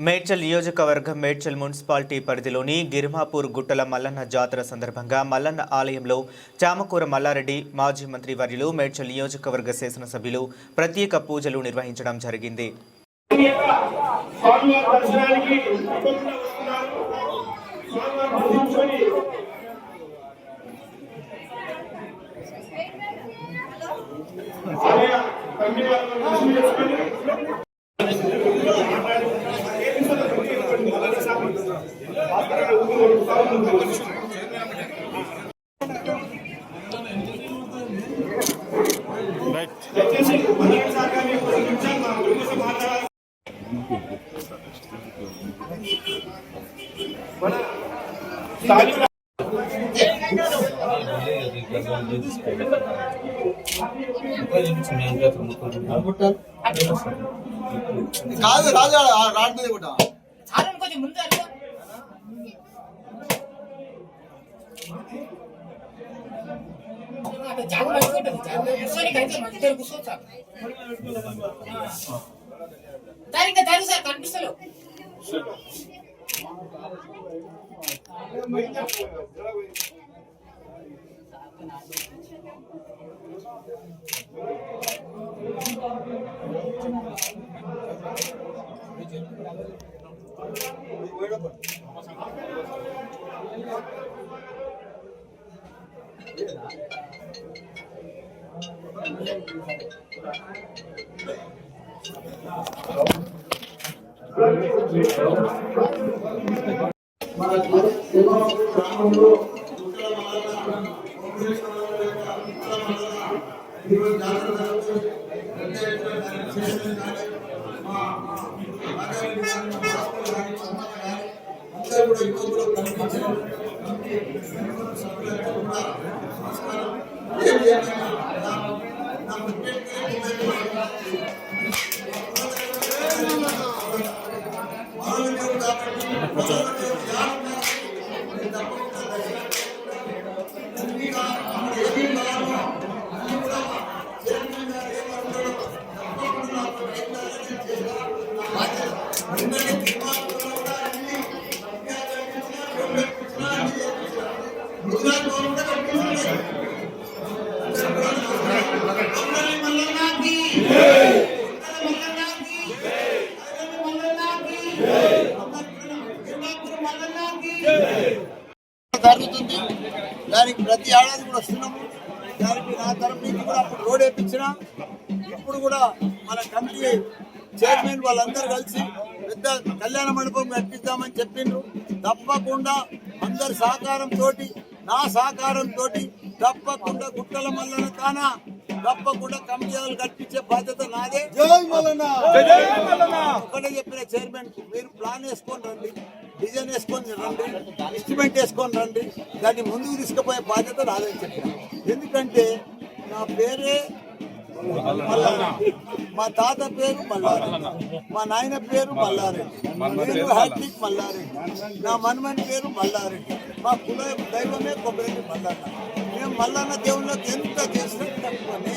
మేడ్చల్ నియోజకవర్గం మేడ్చల్ మున్సిపాలిటీ పరిధిలోని గిర్మాపూర్ గుట్టల మల్లన్న జాతర సందర్భంగా మల్లన్న ఆలయంలో చామకూర మల్లారెడ్డి మాజీ మంత్రి వర్యులు మేడ్చల్ నియోజకవర్గ శాసనసభ్యులు ప్రత్యేక పూజలు నిర్వహించడం జరిగింది. కాదు రాజా రాడ్మీద కూడా చాలా కొంచెం ముందు అట్లా చాలా మంచిగుంటది. కూర్చొని కలిసి మంచిగా కూర్చోవచ్చు. ఇంకా దాని సార్ కనిపిస్తలేవు. జరుగుతుంది. దానికి ప్రతి ఏడాది కూడా వస్తున్నాము. దానికి నా తరఫు నుంచి కూడా అప్పుడు రోడ్ వేయించినా, ఇప్పుడు కూడా మన కమిటీ చైర్మన్ వాళ్ళందరూ కలిసి పెద్ద కళ్యాణ మండపం కట్టిద్దామని చెప్పిండ్రు. తప్పకుండా అందరి సహకారంతో, నా సహకారంతో తప్పకుండా గుట్టల మల్లన్న తానా తప్పకుండా కమిటీలు కట్టించే బాధ్యత నాదే. ఒకటే చెప్పిన చైర్మన్, మీరు ప్లాన్ వేసుకొని రండి, డిజైన్ వేసుకొని రండి, ఎస్టిమేట్ వేసుకొని రండి, దాన్ని ముందుకు తీసుకుపోయే బాధ్యత నాదని చెప్పిన. ఎందుకంటే నా పేరే మల్లారెడ్డి, మా తాత పేరు మల్లారెడ్డి, మా నాయన పేరు మల్లారెడ్డి, నేను హ్యాట్రిక్ మల్లారెడ్డి, నా మన్మని పేరు మల్లారెడ్డి, మా కుల దైవమే కొబ్బరి మల్లన్న. మేము మల్లన్న దేవుళ్ళకి ఎంత చేసినా తక్కువనే.